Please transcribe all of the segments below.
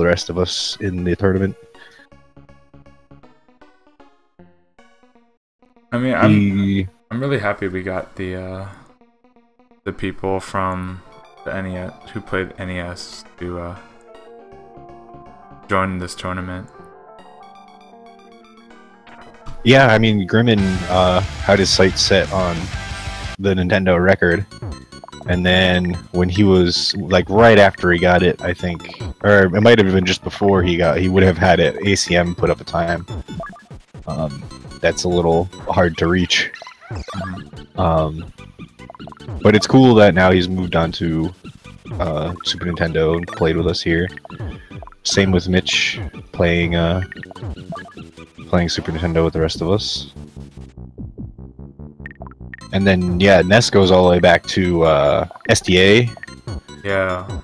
rest of us in the tournament. I mean, I'm really happy we got the people from the NES who played NES to join this tournament. Yeah, I mean, Grimmin had his sights set on the Nintendo record, and then when he was like right after he got it, I think, or it might have been just before he would have had it. ACM put up a time. That's a little hard to reach. But it's cool that now he's moved on to Super Nintendo and played with us here. Same with Mitch playing Super Nintendo with the rest of us. And then yeah, Ness goes all the way back to SDA. Yeah,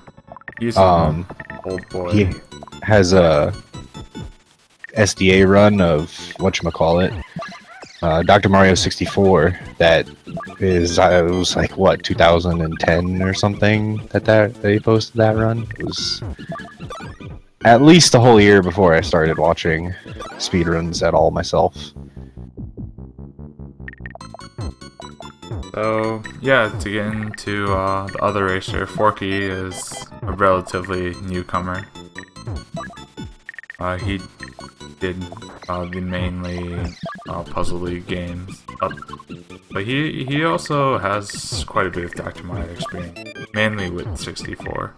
he's an old boy. He has a SDA run of whatchamacallit, Dr. Mario 64. That is, it was like what, 2010 or something that he posted that run. It was at least a whole year before I started watching speedruns at all myself. So yeah, to get into the other racer, Forky is a relatively newcomer. He did the mainly Puzzle League games, but he also has quite a bit of Dr. Mario experience, mainly with 64.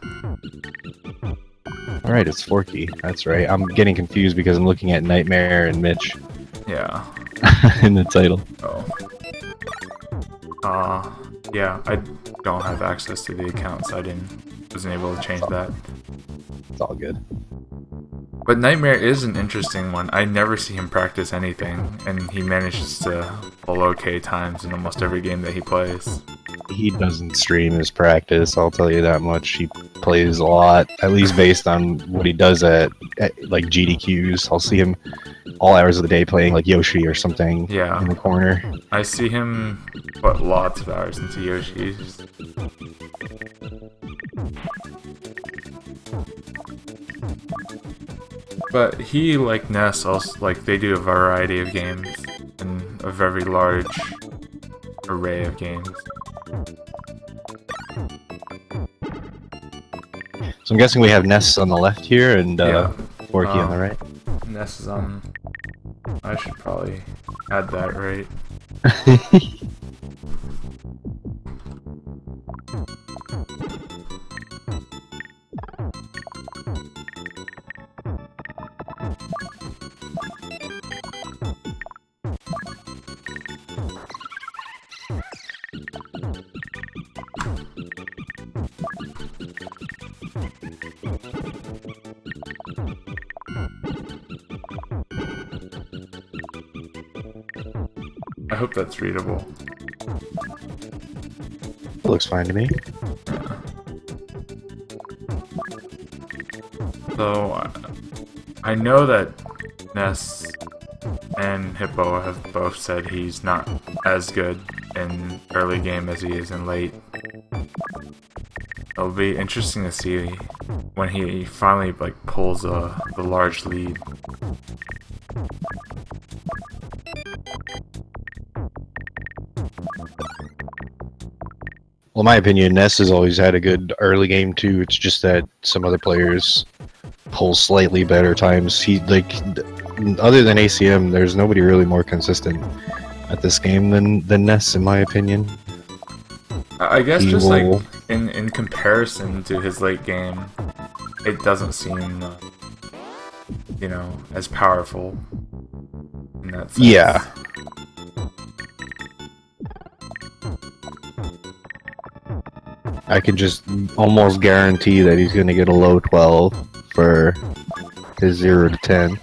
Alright, it's Forky. That's right. I'm getting confused because I'm looking at Nightmare and Mitch. Yeah. In the title. Oh. Yeah, I don't have access to the account, so wasn't able to change that. It's all good. But Nightmare is an interesting one. I never see him practice anything, and he manages to pull okay times in almost every game that he plays. He doesn't stream his practice, I'll tell you that much. He plays a lot, at least based on what he does at like GDQs. I'll see him all hours of the day playing like Yoshi or something in the corner. I see him put lots of hours into Yoshi's. But he, like Ness, also, like, they do a variety of games and a very large array of games. So I'm guessing we have Ness on the left here and Forky on the right. Ness is on. I should probably add that right. I hope that's readable. It looks fine to me. So, I know that Ness and Hippo have both said he's not as good in early game as he is in late. It'll be interesting to see when he finally like pulls the large lead. Well, in my opinion, Ness has always had a good early game too. It's just that some other players pull slightly better times. He other than ACM, there's nobody really more consistent at this game than Ness, in my opinion. I guess just like in comparison to his late game, it doesn't seem, you know, as powerful in that sense. Yeah. I can just almost guarantee that he's going to get a low 12 for his 0 to 10.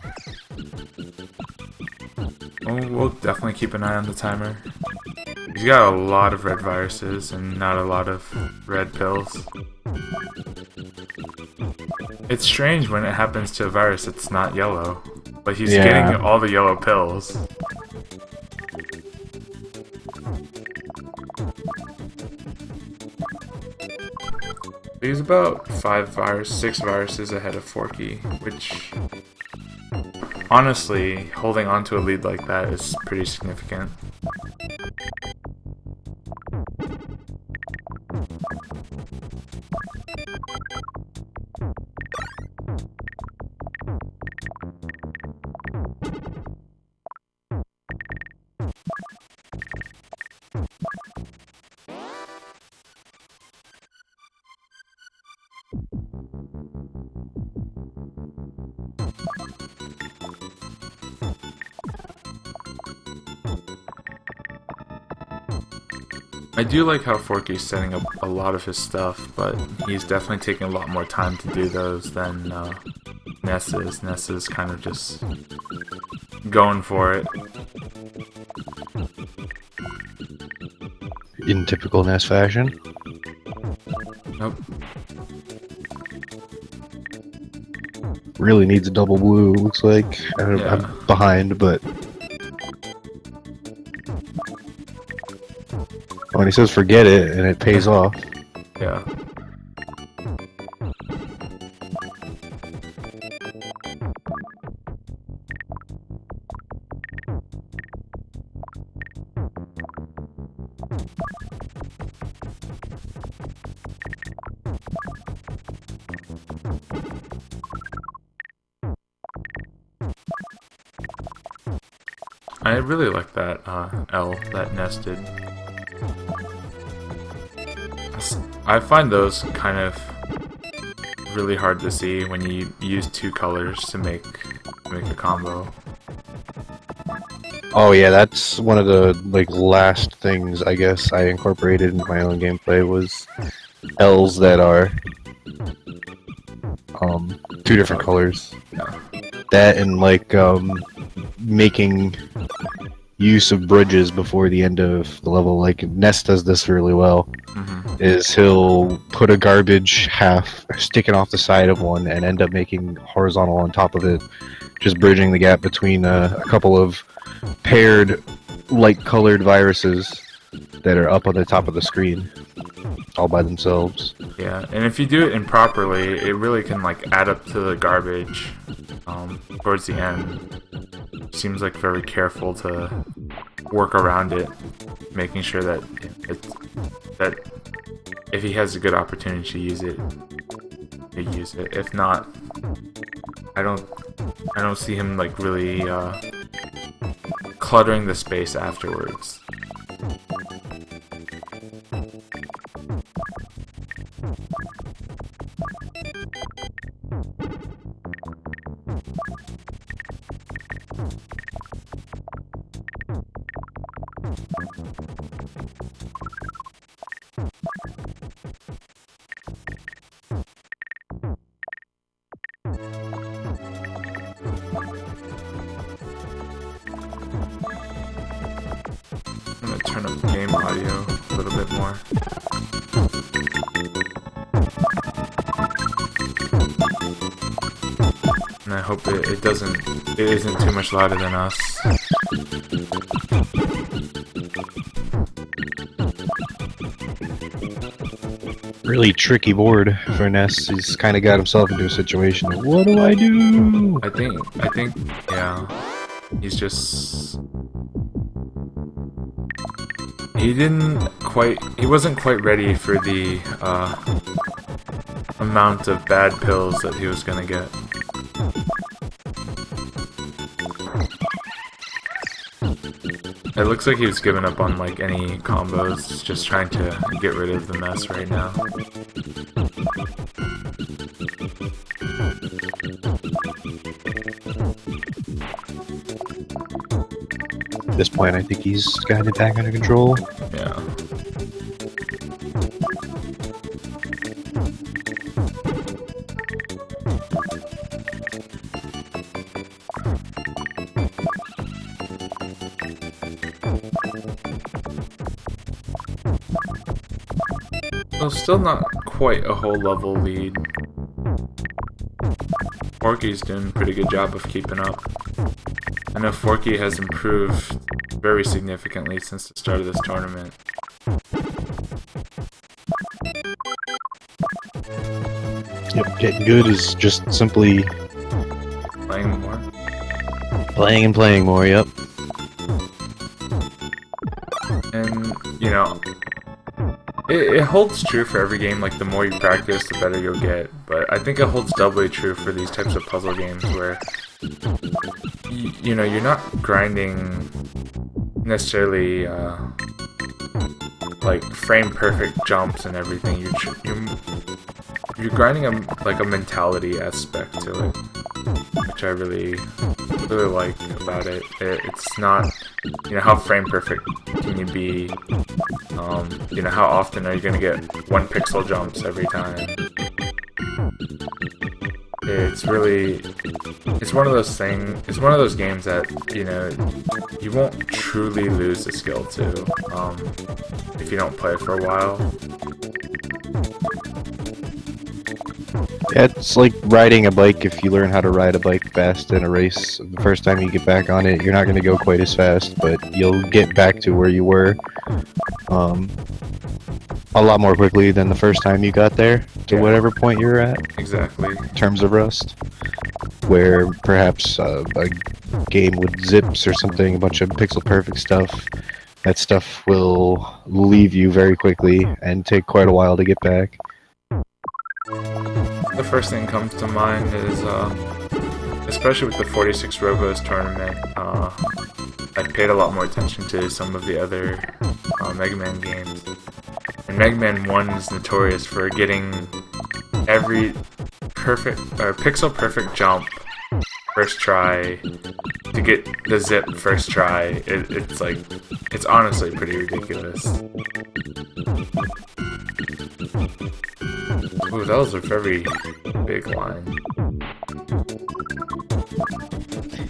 Well, we'll definitely keep an eye on the timer. He's got a lot of red viruses and not a lot of red pills. It's strange when it happens to a virus that's not yellow, but he's getting all the yellow pills. He's about 6 viruses ahead of Forky, which honestly, holding on to a lead like that is pretty significant. I do like how Forky's setting up a lot of his stuff, but he's definitely taking a lot more time to do those than Ness is. Ness is kind of just going for it. In typical Ness fashion. Nope. Really needs a double blue, looks like. Yeah. I'm behind, but... when he says forget it, and it pays off. Yeah. I really like that L that Ness did. I find those kind of really hard to see when you use 2 colors to make a combo. Oh yeah, that's one of the last things I guess I incorporated into my own gameplay was L's that are 2 different colors. Yeah. That and making use of bridges before the end of the level. Like Ness does this really well. Is he'll put a garbage half sticking off the side of one and end up making horizontal on top of it, just bridging the gap between a couple of paired light-colored viruses that are up on the top of the screen, all by themselves. Yeah, and if you do it improperly, it really can add up to the garbage towards the end. Seems like very careful to work around it, making sure that that if he has a good opportunity to use it, to use it. If not, I don't see him really cluttering the space afterwards. I'm gonna turn up the game audio a little bit more. And I hope it isn't too much louder than us. Really tricky board for Ness. He's kind of got himself into a situation of, what do I do? I think, yeah. He's just... He wasn't quite ready for the amount of bad pills that he was gonna get. It looks like he was giving up on any combos, just trying to get rid of the mess right now. At this point, I think he's got it back under control. Yeah. Well, still not quite a whole level lead. Forky's doing a pretty good job of keeping up. I know Forky has improved very significantly since the start of this tournament. Yep, getting good is just simply Playing more. playing and playing more, yep. And, you know, it holds true for every game, like the more you practice, the better you'll get. But I think it holds doubly true for these types of puzzle games where, you know, you're not grinding necessarily, like, frame-perfect jumps and everything. You're grinding like a mentality aspect to it, which I really like about it. It's not, you know, how frame perfect can you be? You know, how often are you gonna get 1 pixel jumps every time? It's really, it's one of those things. It's one of those games that, you know, you won't truly lose the skill to if you don't play it for a while. Yeah, it's like riding a bike. If you learn how to ride a bike fast in a race, the first time you get back on it, you're not going to go quite as fast, but you'll get back to where you were a lot more quickly than the first time you got there to whatever point you're at. Exactly. In terms of Rust, where perhaps a game with zips or something, a bunch of pixel perfect stuff, that stuff will leave you very quickly and take quite a while to get back. The first thing that comes to mind is, especially with the 46 Robos tournament, I paid a lot more attention to some of the other Mega Man games. And Mega Man 1 is notorious for getting every pixel perfect jump first try, to get the zip first try. It's like, it's honestly pretty ridiculous. Ooh, that was a very big line.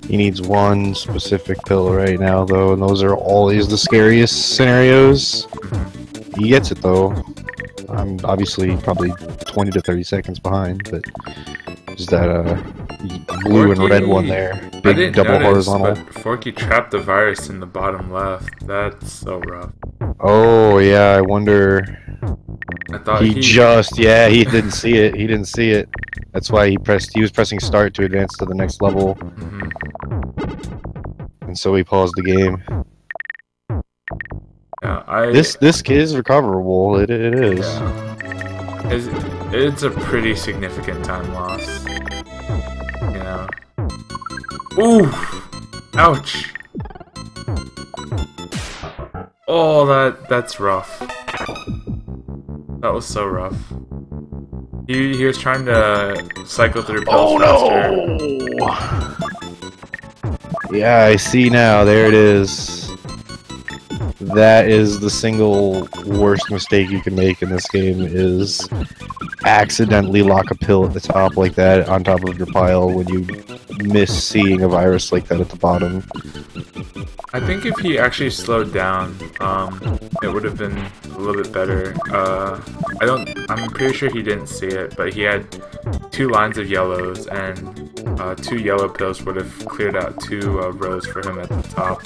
He needs one specific pill right now, though, and those are always the scariest scenarios. He gets it, though. I'm obviously probably 20 to 30 seconds behind, but there's that blue and red one there. Big double horizontal. But Forky trapped the virus in the bottom left. That's so rough. Oh, yeah, I wonder... I thought he didn't see it. He didn't see it. That's why he was pressing start to advance to the next level. And so he paused the game. Yeah, this is recoverable. It is. Yeah. It's a pretty significant time loss. You know. Ooh! Ouch! Oh, that's rough. That was so rough. He was trying to cycle through pills faster. Yeah, I see now. There it is. That is the single worst mistake you can make in this game, is accidentally lock a pill at the top like that on top of your pile when you miss seeing a virus like that at the bottom. I think if he slowed down, it would have been a little bit better. I'm pretty sure he didn't see it, but he had 2 lines of yellows, and 2 yellow pills would have cleared out 2 rows for him at the top.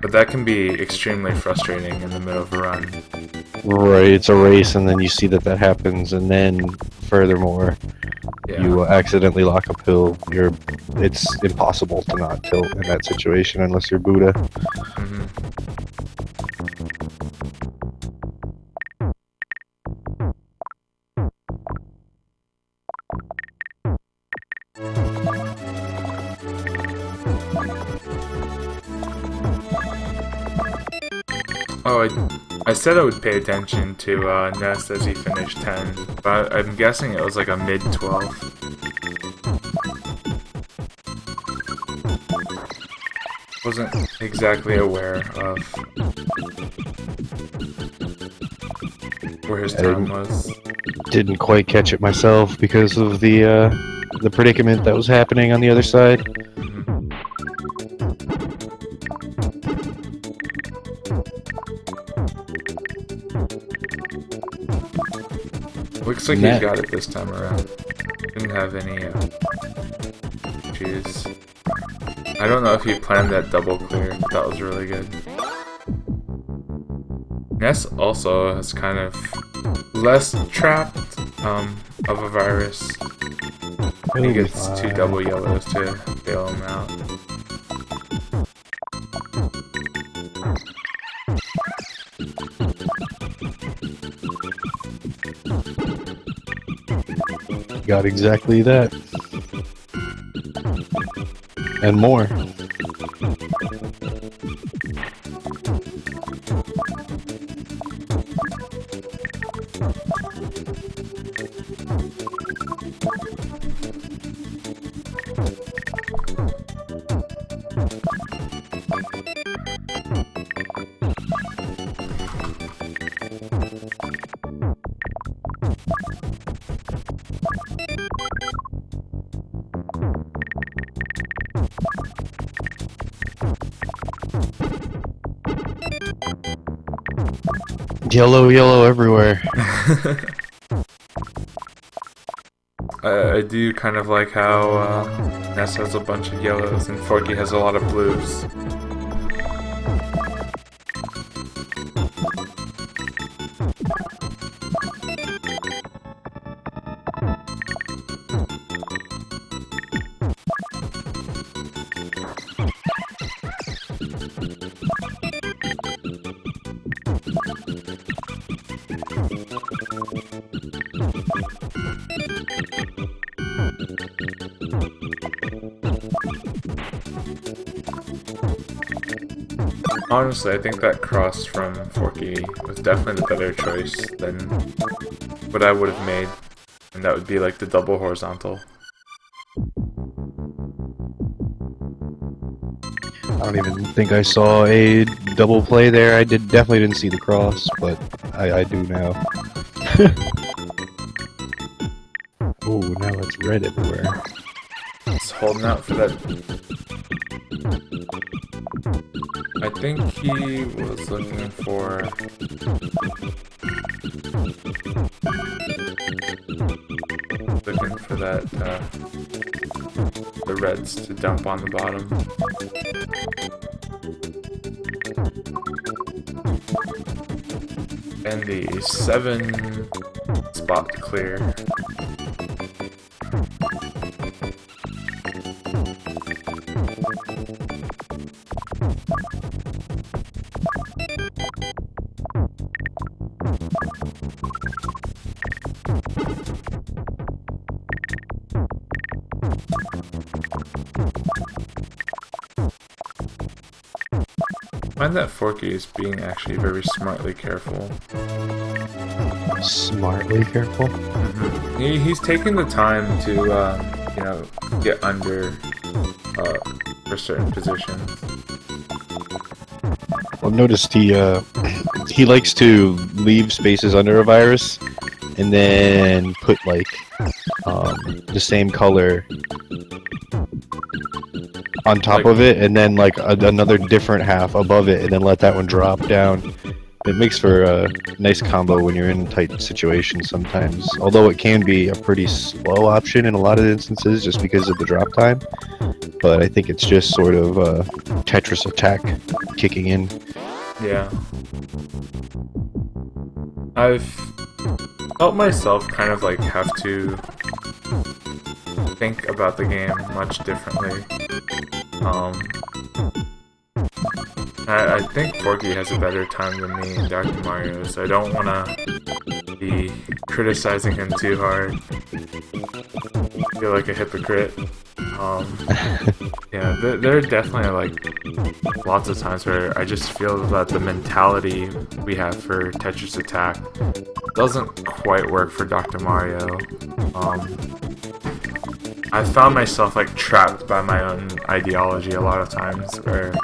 But that can be extremely frustrating in the middle of a run. Right, it's a race, and then you see that happens, and then furthermore, you accidentally lock a pill. It's impossible to not tilt in that situation unless you're Buddha. Oh, I said I would pay attention to Ness as he finished 10, but I'm guessing it was like a mid-12. Wasn't exactly aware of where his time was. Didn't quite catch it myself because of the predicament that was happening on the other side. Looks like he got it this time around. Didn't have any issues. I don't know if he planned that double clear, but that was really good. Ness also has kind of less trapped of a virus. He gets 2 double yellows to bail him out. Got exactly that. And more. Yellow, yellow everywhere. I do kind of like how Ness has a bunch of yellows and Forky has a lot of blues. Honestly, I think that cross from Forky was definitely the better choice than what I would have made, and that would be like the double horizontal. I don't even think I saw a double play there. I definitely didn't see the cross, but I do now. Oh, now it's red everywhere. Just holding out for that. I think he was looking for the reds to dump on the bottom. And the 7 spot to clear. I find that Forky is being actually very smartly careful. Smartly careful? Mm-hmm. He's taking the time to, you know, get under for certain positions. I've noticed he likes to leave spaces under a virus and then put like the same color on top of it, and then like another different half above it, and then let that one drop down. It makes for a nice combo when you're in tight situations sometimes, although it can be a pretty slow option in a lot of instances just because of the drop time. But I think it's just sort of Tetris attack kicking in. Yeah. I've felt myself kind of like have to think about the game much differently. I think Forky has a better time than me in Dr. Mario, so I don't want to be criticizing him too hard. I feel like a hypocrite. Yeah, there are definitely like lots of times where I just feel that the mentality we have for Tetris Attack doesn't quite work for Dr. Mario. I found myself like trapped by my own ideology a lot of times where,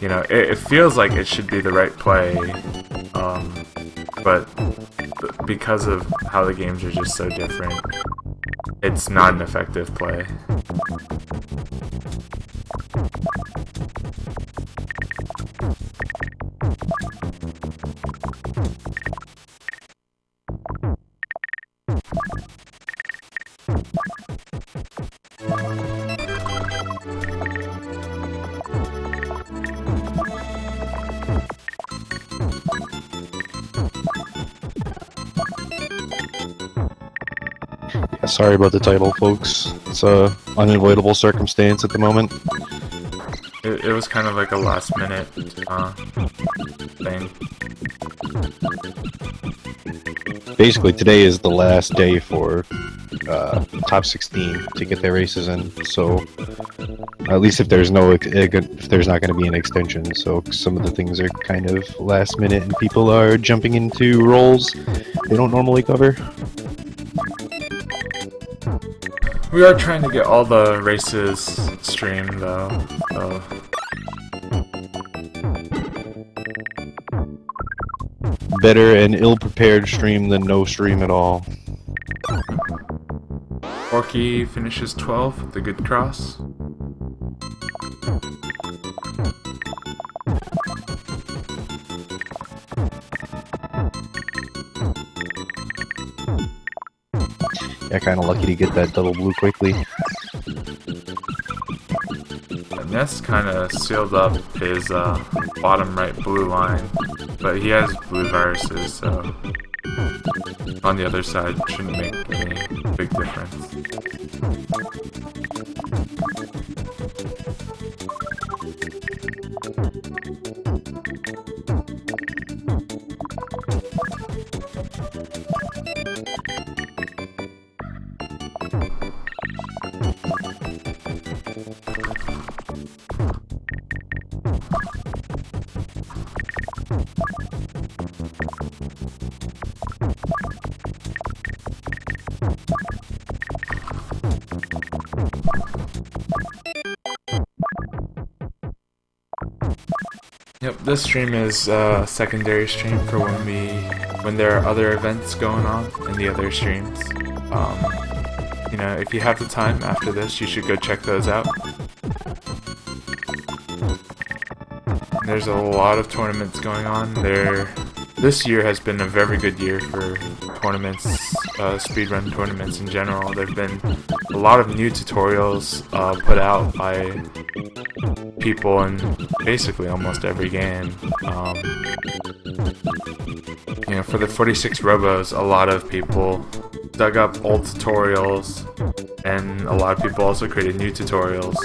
you know, it feels like it should be the right play, but because of how the games are just so different, it's not an effective play. Sorry about the title, folks. It's a unavoidable circumstance at the moment. It was kind of like a last minute thing. Basically, today is the last day for top 16 to get their races in. So at least if there's not going to be an extension, so some of the things are kind of last minute, and people are jumping into roles they don't normally cover. We are trying to get all the races streamed though. So. Better an ill-prepared stream than no stream at all. Bbforky finishes 12th with the good cross. Yeah, kind of lucky to get that double blue quickly. Ness kind of sealed up his bottom right blue line, but he has blue viruses, so on the other side shouldn't make any big difference. Yep, this stream is a secondary stream for when there are other events going on in the other streams. You know, if you have the time after this, you should go check those out. There's a lot of tournaments going on. This year has been a very good year for tournaments, speedrun tournaments in general. There have been a lot of new tutorials put out by people in basically almost every game. You know, for the 46 Robos, a lot of people dug up old tutorials, and a lot of people also created new tutorials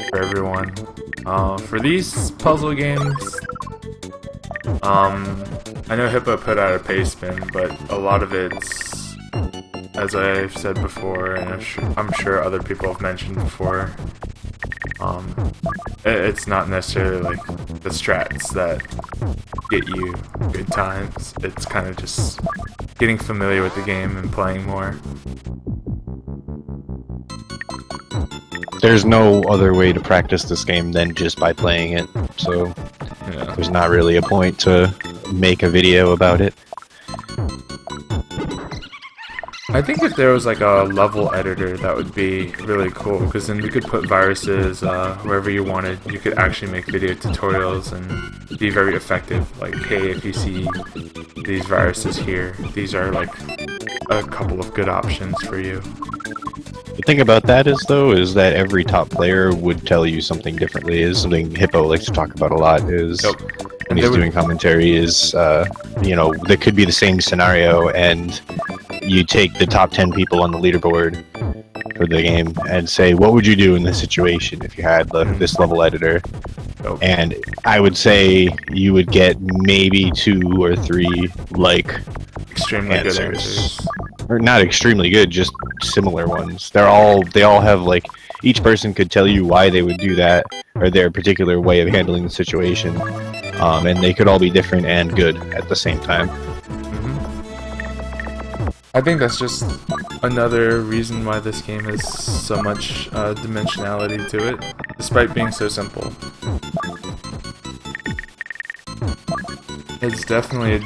for everyone. For these puzzle games, I know Hippo put out a paste spin, but a lot of it's, as I've said before, and I'm sure other people have mentioned before, it's not necessarily like the strats that get you good times. It's kind of just getting familiar with the game and playing more. There's no other way to practice this game than just by playing it, so yeah. There's not really a point to make a video about it. I think if there was like a level editor, that would be really cool, because then we could put viruses wherever you wanted. You could actually make video tutorials and be very effective. Like, hey, if you see these viruses here, these are like a couple of good options for you. The thing about that is that every top player would tell you something differently. Is something Hippo likes to talk about a lot. Is when he's doing commentary, is you know, there could be the same scenario, and you take the top 10 people on the leaderboard for the game and say, what would you do in this situation if you had this level editor? And I would say you would get maybe 2 or 3 like extremely good answers. Or not extremely good, just similar ones. They all have, like, each person could tell you why they would do that, or their particular way of handling the situation, and they could all be different and good at the same time. I think that's just another reason why this game has so much dimensionality to it, despite being so simple. It's definitely a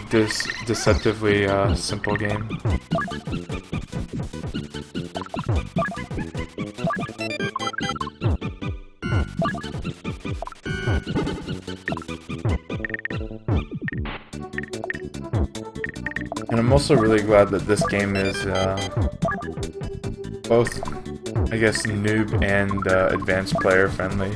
deceptively simple game. And I'm also really glad that this game is both, I guess, noob and advanced player friendly.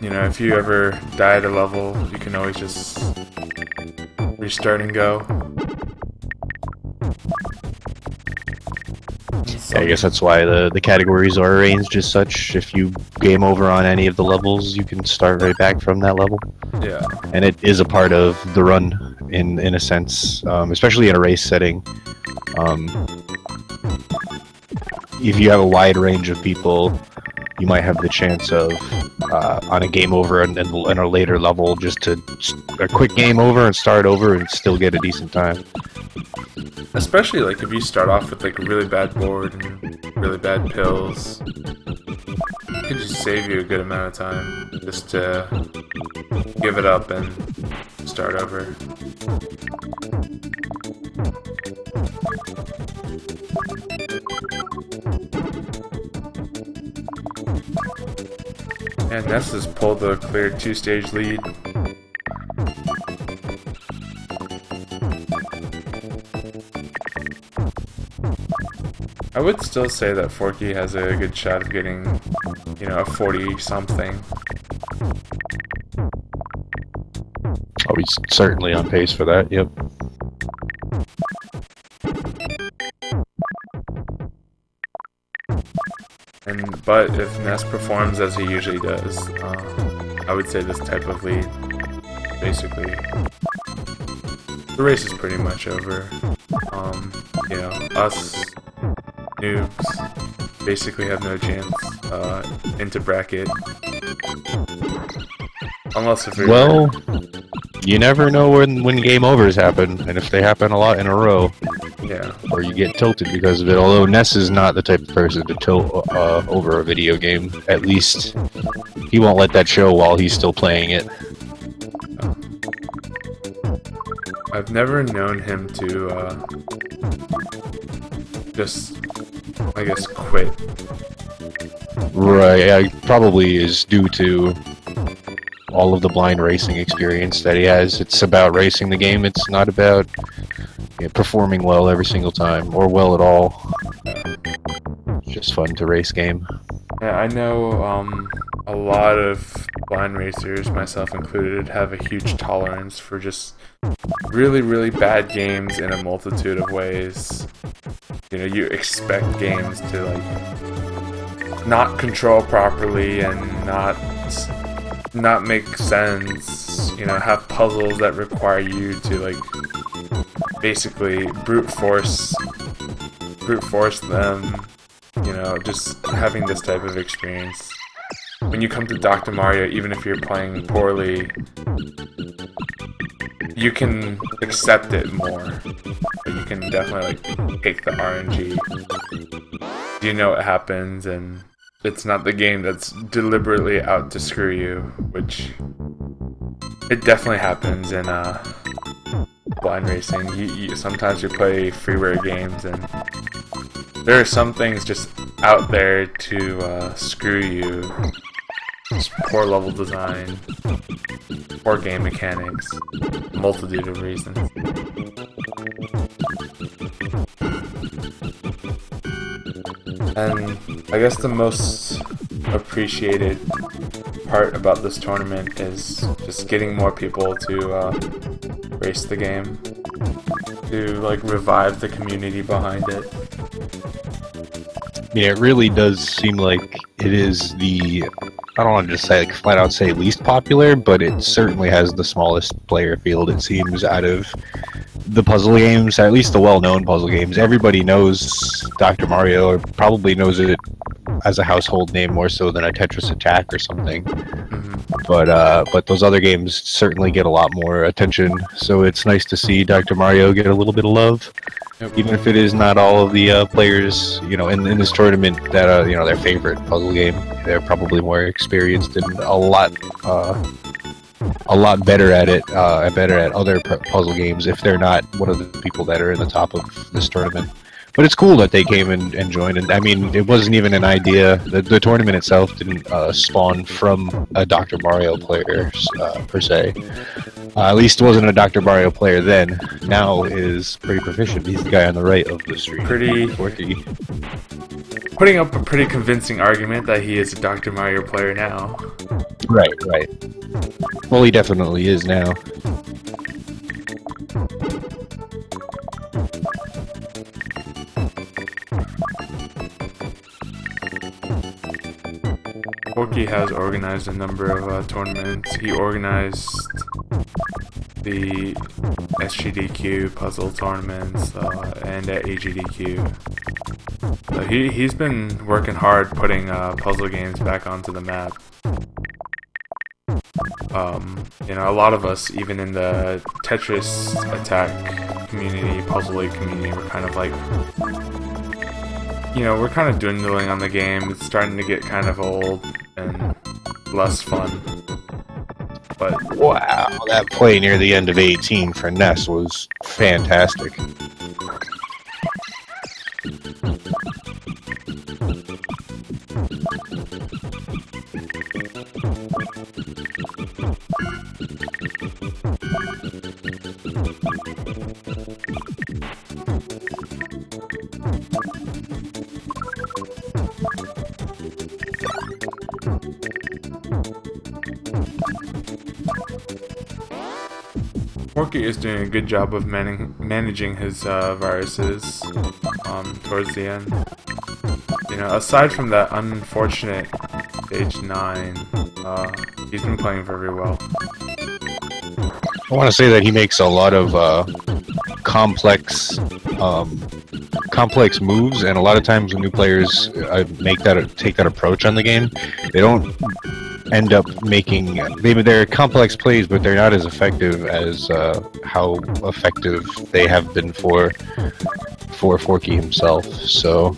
You know, if you ever die at a level, you can always just restart and go. I guess that's why the categories are arranged as such. If you game over on any of the levels, you can start right back from that level. Yeah. And it is a part of the run in a sense, especially in a race setting. If you have a wide range of people, you might have the chance of on a game over and a later level just to a quick game over and start over and still get a decent time. Especially like if you start off with like a really bad board and really bad pills, it could just save you a good amount of time just to give it up and start over. And Ness has pulled the clear 2-stage lead. I would still say that Forky has a good shot of getting, you know, a 40-something. Oh, he's certainly on pace for that, yep. But if Ness performs as he usually does, I would say this type of lead, basically, the race is pretty much over. You know, us noobs basically have no chance into bracket, unless if well, you never know when game overs happen, and if they happen a lot in a row. Yeah. Or you get tilted because of it, although Ness is not the type of person to tilt over a video game. At least he won't let that show while he's still playing it. I've never known him to just, I guess, quit. Right, yeah, probably is due to all of the blind racing experience that he has. It's about racing the game, it's not about performing well every single time, or well at all. It's just fun to race game. Yeah, I know a lot of blind racers, myself included, have a huge tolerance for just really, really bad games in a multitude of ways. You know, you expect games to like not control properly and not make sense. You know, have puzzles that require you to like basically brute force them, you know, just having this type of experience. When you come to Dr. Mario, even if you're playing poorly, you can accept it more. You can definitely like take the RNG. You know what happens, and it's not the game that's deliberately out to screw you, which it definitely happens in blind racing. Sometimes you play freeware games and there are some things just out there to screw you. Just poor level design, poor game mechanics, multitude of reasons. And I guess the most appreciated part about this tournament is just getting more people to race the game, to like revive the community behind it. Yeah, it really does seem like it is the, I don't want to just say like flat out say least popular, but it certainly has the smallest player field, it seems, out of the puzzle games, at least the well-known puzzle games. Everybody knows Dr. Mario, or probably knows it as a household name more so than a Tetris Attack or something. But those other games certainly get a lot more attention, so it's nice to see Dr. Mario get a little bit of love. Yep. Even if it is not all of the players, you know, in this tournament that you know, their favorite puzzle game. They're probably more experienced and a lot better at it, better at other puzzle games if they're not one of the people that are in the top of this tournament. But it's cool that they came and joined, and I mean, it wasn't even an idea. The tournament itself didn't spawn from a Dr. Mario player, per se. At least it wasn't a Dr. Mario player then. Now is pretty proficient. He's the guy on the right of the stream. Pretty Bbforky. Putting up a pretty convincing argument that he is a Dr. Mario player now. Right, right. Well, he definitely is now. Bbforky has organized a number of tournaments. He organized the SGDQ puzzle tournaments and at AGDQ. He's been working hard putting puzzle games back onto the map. You know, a lot of us, even in the Tetris Attack community, Puzzle League community, we're kind of like, you know, we're kind of dwindling on the game. It's starting to get kind of old and less fun. But wow, that play near the end of 18 for Ness was fantastic. Bbforky is doing a good job of managing his viruses towards the end. You know, aside from that unfortunate stage 9, he's been playing very well. I want to say that he makes a lot of complex moves, and a lot of times when new players take that approach on the game, they don't end up making, maybe they're complex plays, but they're not as effective as how effective they have been for Bbforky himself. So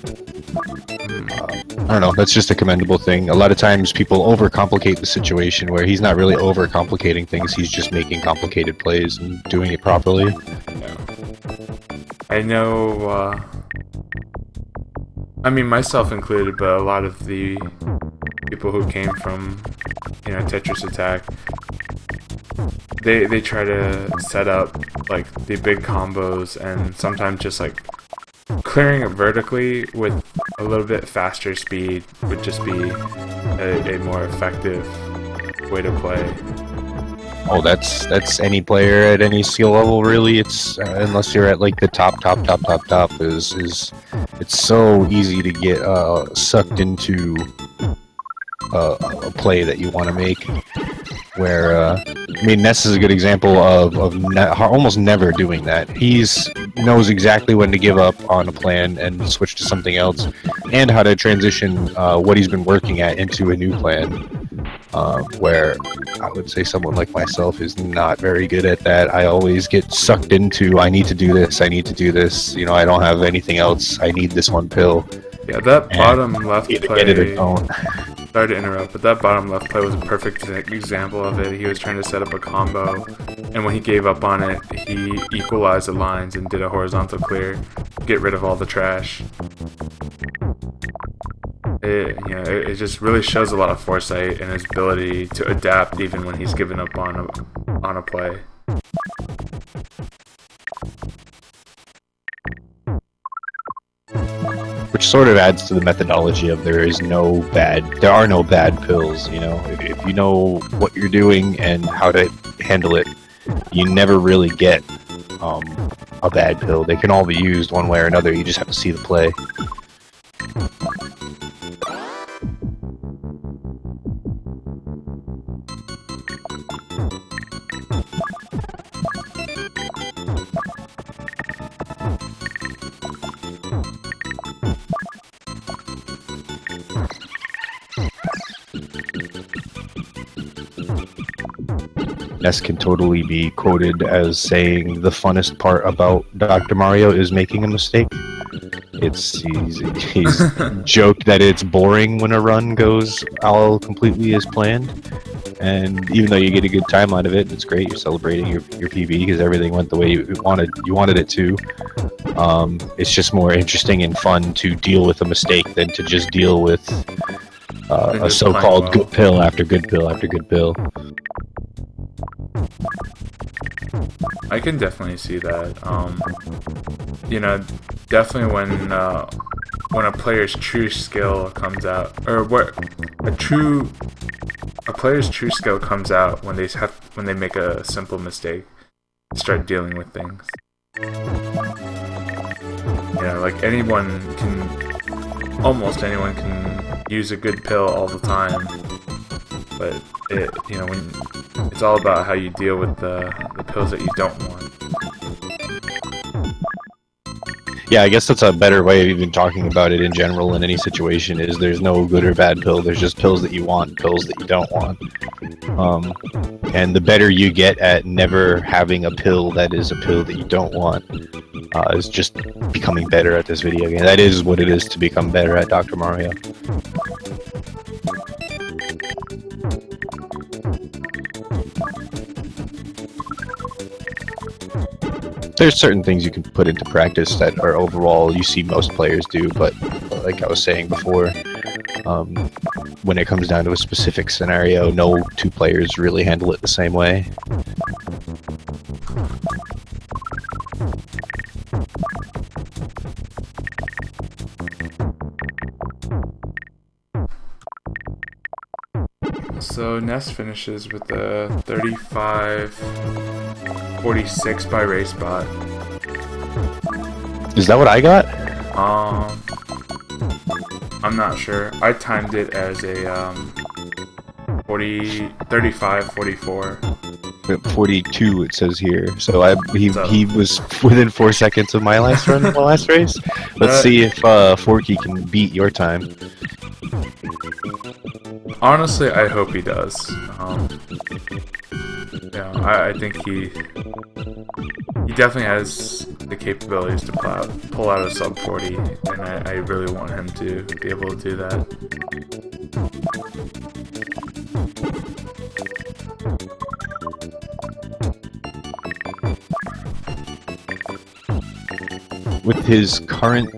I don't know, that's just a commendable thing. A lot of times people overcomplicate the situation where he's not really overcomplicating things, he's just making complicated plays and doing it properly. Yeah. I know, I mean myself included, but a lot of the people who came from, you know, Tetris Attack, they try to set up like the big combos, and sometimes just like clearing it vertically with a little bit faster speed would just be a more effective way to play. Oh, that's any player at any skill level, really. It's unless you're at like the top, is it's so easy to get sucked into a play that you want to make. Where I mean, Ness is a good example of almost never doing that. He's knows exactly when to give up on a plan and switch to something else, and how to transition what he's been working at into a new plan. Where I would say someone like myself is not very good at that. I always get sucked into, I need to do this, you know, I don't have anything else, I need this one pill. Yeah, that bottom left play, get it or don't. Sorry to interrupt, but that bottom left play was a perfect example of it. He was trying to set up a combo, and when he gave up on it, he equalized the lines and did a horizontal clear, get rid of all the trash. It just really shows a lot of foresight and his ability to adapt even when he's given up on a play. Which sort of adds to the methodology of there are no bad pills, you know. If you know what you're doing and how to handle it, you never really get a bad pill. They can all be used one way or another, you just have to see the play. Ness can totally be quoted as saying the funnest part about Dr. Mario is making a mistake. He's joked that it's boring when a run goes all completely as planned, and even though you get a good time out of it, it's great. You're celebrating your PB because everything went the way you wanted it to. It's just more interesting and fun to deal with a mistake than to just deal with a so-called good pill after good pill after good pill. I can definitely see that. You know, definitely when a player's true skill comes out, or a player's true skill comes out when they make a simple mistake, start dealing with things. You know, like almost anyone can use a good pill all the time, but you know, when it's all about how you deal with the pills that you don't want. Yeah, I guess that's a better way of even talking about it in general in any situation, is there's no good or bad pill, there's just pills that you want, pills that you don't want. And the better you get at never having a pill that is a pill that you don't want, is just becoming better at this video game. That is what it is to become better at Dr. Mario. There's certain things you can put into practice that are overall you see most players do, but like I was saying before, when it comes down to a specific scenario, no two players really handle it the same way. So Ness finishes with a 35-46 by race bot. Is that what I got? I'm not sure. I timed it as a 35-44. 42 it says here. So he was within 4 seconds of my last run in the last race. Let's see if Forky can beat your time. Honestly, I hope he does. Yeah, I think he definitely has the capabilities to pull out a sub 40, and I really want him to be able to do that. With his current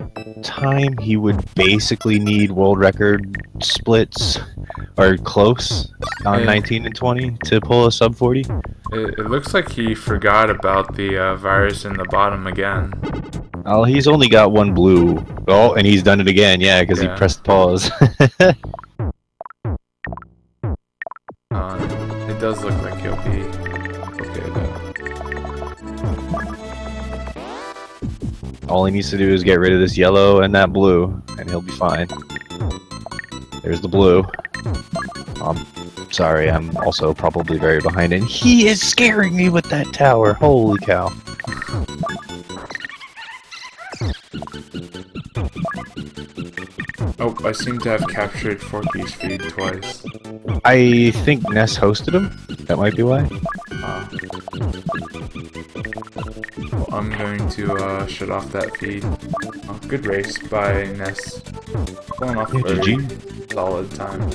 time, he would basically need world record splits, or close, on 19 and 20 to pull a sub 40. It looks like he forgot about the virus in the bottom again. Oh, he's only got one blue. Oh, and he's done it again, yeah, because he pressed pause. It does look like he'll be okay though. All he needs to do is get rid of this yellow and that blue, and he'll be fine. There's the blue. Sorry, I'm also probably very behind, and he is scaring me with that tower. Holy cow. Oh, I seem to have captured Forky's feed twice. I think Ness hosted him. That might be why. Well, I'm going to shut off that feed. Good race by Ness. Pulling off a very solid time.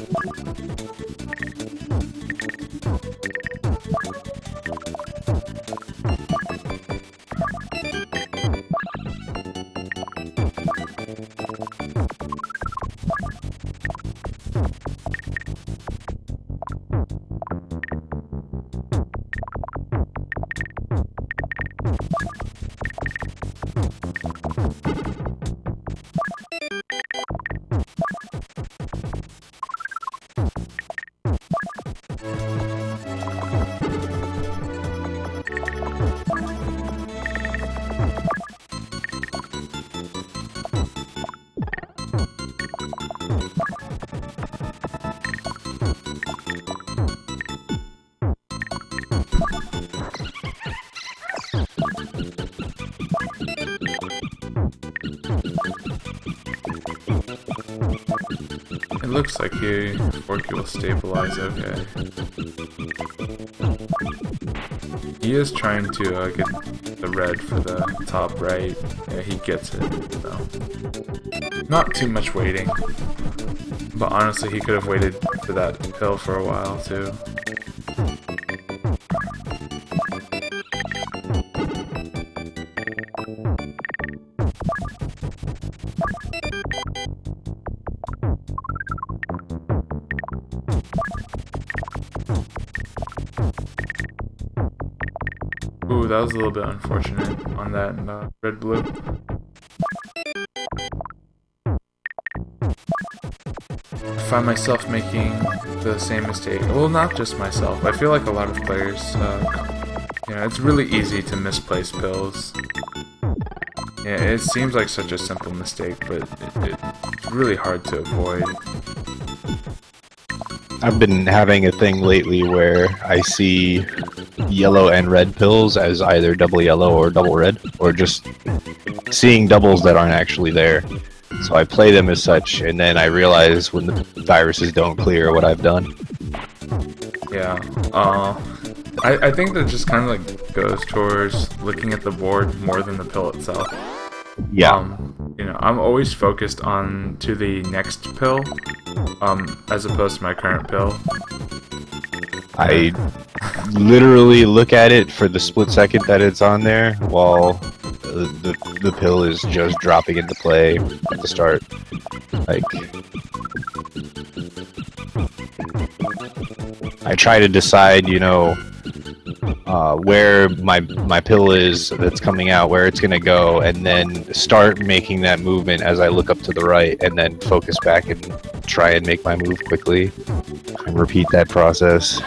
It looks like Forky will stabilize okay. He is trying to get the red for the top right. Yeah, he gets it, so not too much waiting. But honestly, he could have waited for that pill for a while too. Ooh, that was a little bit unfortunate on that red-blue. I find myself making the same mistake. Well, not just myself. I feel like a lot of players, you know, it's really easy to misplace pills. Yeah, it seems like such a simple mistake, but it's really hard to avoid. I've been having a thing lately where I see yellow and red pills as either double yellow or double red, or just seeing doubles that aren't actually there. So I play them as such, and then I realize when the viruses don't clear what I've done. Yeah. I think that just kind of like goes towards looking at the board more than the pill itself. Yeah. You know, I'm always focused on to the next pill, as opposed to my current pill. I literally look at it for the split second that it's on there, while the pill is just dropping into play at the start. Like, I try to decide, you know, where my pill is that's coming out, where it's gonna go, and then start making that movement as I look up to the right, and then focus back and try and make my move quickly, and repeat that process.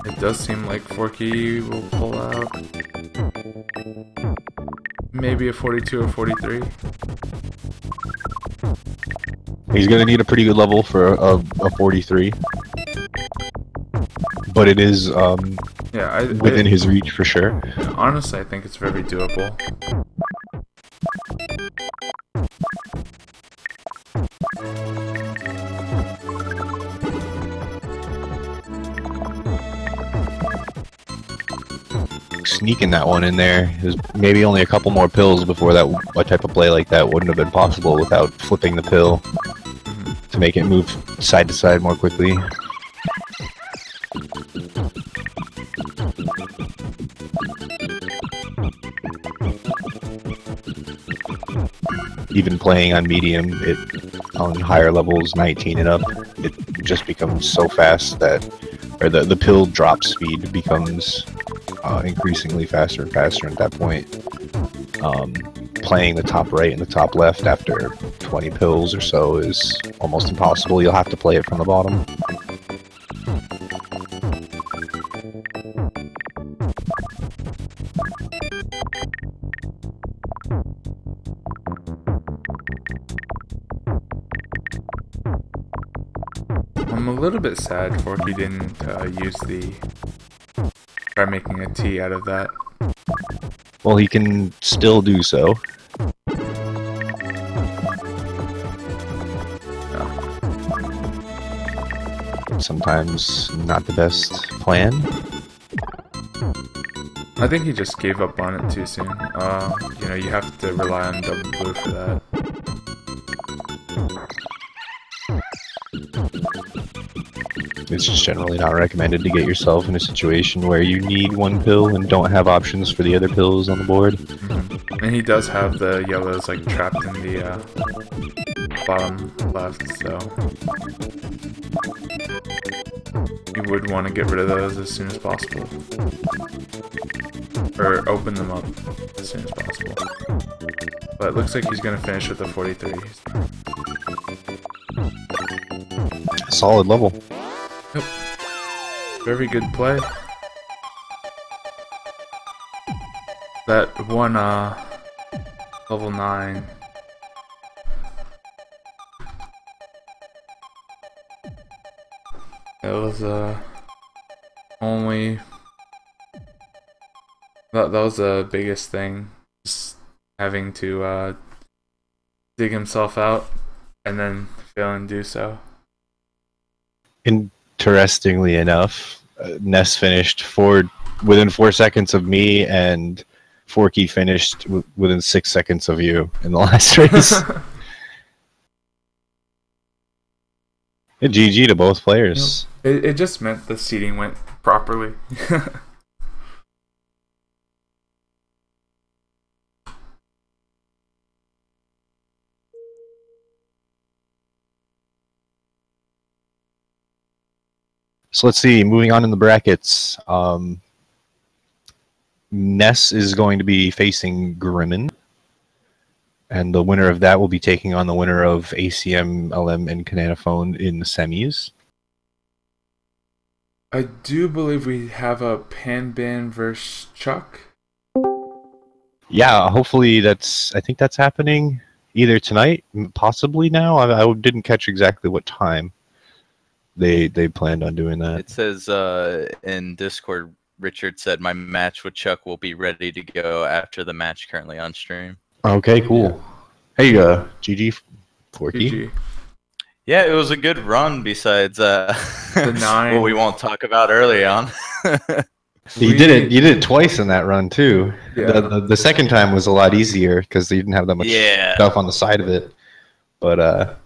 It does seem like Forky will pull out maybe a 42 or 43. He's gonna need a pretty good level for a 43, but it is yeah, within his reach for sure. Honestly, I think it's very doable. Sneaking that one in there. There's maybe only a couple more pills before that a type of play like that wouldn't have been possible without flipping the pill to make it move side to side more quickly. Even playing on medium, on higher levels, 19 and up, it just becomes so fast that, or the pill drop speed becomes increasingly faster and faster at that point. Playing the top right and the top left after 20 pills or so is almost impossible. You'll have to play it from the bottom. I'm a little bit Sad Forky didn't use the... try making a T out of that. Well, he can still do so. Sometimes not the best plan. I think he just gave up on it too soon. You know, you have to rely on double blue for that. It's just generally not recommended to get yourself in a situation where you need one pill and don't have options for the other pills on the board. Mm-hmm. And he does have the yellows like trapped in the bottom left, so you would want to get rid of those as soon as possible. Or open them up as soon as possible. But it looks like he's going to finish with the 43. Solid level. Yep. Very good play. That one, level 9. It was, only... That was the biggest thing. Just having to, dig himself out, and then failing to do so. Interestingly enough, Ness finished within 4 seconds of me, and Forky finished within 6 seconds of you in the last race. GG to both players. Yep. It just meant the seating went properly. So let's see, moving on in the brackets. Ness is going to be facing Grimmin, and the winner of that will be taking on the winner of ACM, LM, and Cananophone in the semis. I do believe we have a Panban versus Chuck. Yeah, hopefully I think that's happening either tonight, possibly now. I didn't catch exactly what time they planned on doing that. It says in Discord, Richard said my match with Chuck will be ready to go after the match currently on stream. Okay, cool. Hey, GG Forky. GG. Yeah, it was a good run. Besides The 9. what we won't talk about early on. You did it twice in that run too. Yeah. The second time was a lot easier because you didn't have that much stuff on the side of it. But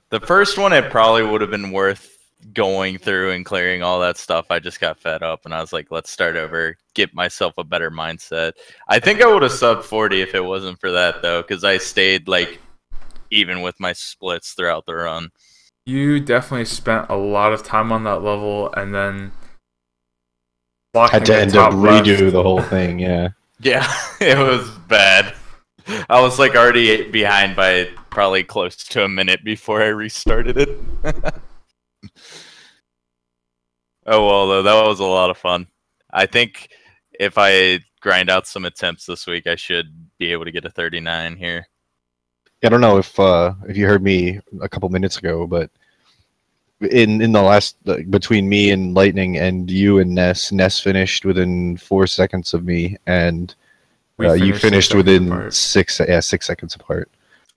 the first one, it probably would have been worth going through and clearing all that stuff. I just got fed up and I was like, let's start over, get myself a better mindset. I think I would have subbed 40 if it wasn't for that though, because I stayed like even with my splits throughout the run. You definitely spent a lot of time on that level and then had to end up redo the whole thing. Yeah. Yeah, it was bad. I was like already behind by probably close to a minute before I restarted it. Oh well, though, that was a lot of fun. I think if I grind out some attempts this week, I should be able to get a 39 here. I don't know if you heard me a couple minutes ago, but in the last between me and Lightning and you and Ness finished within 4 seconds of me, and you finished within 6 seconds apart.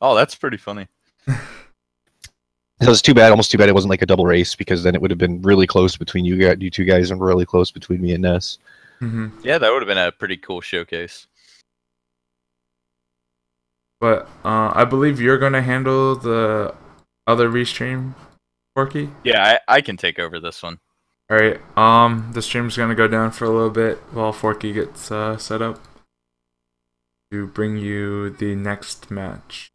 Oh, that's pretty funny. So it's too bad, almost too bad it wasn't like a double race, because then it would have been really close between you two guys and really close between me and Ness. Mm-hmm. Yeah, that would have been a pretty cool showcase. But I believe you're going to handle the other restream, Forky? Yeah, I can take over this one. Alright, the stream's going to go down for a little bit while Forky gets set up to bring you the next match.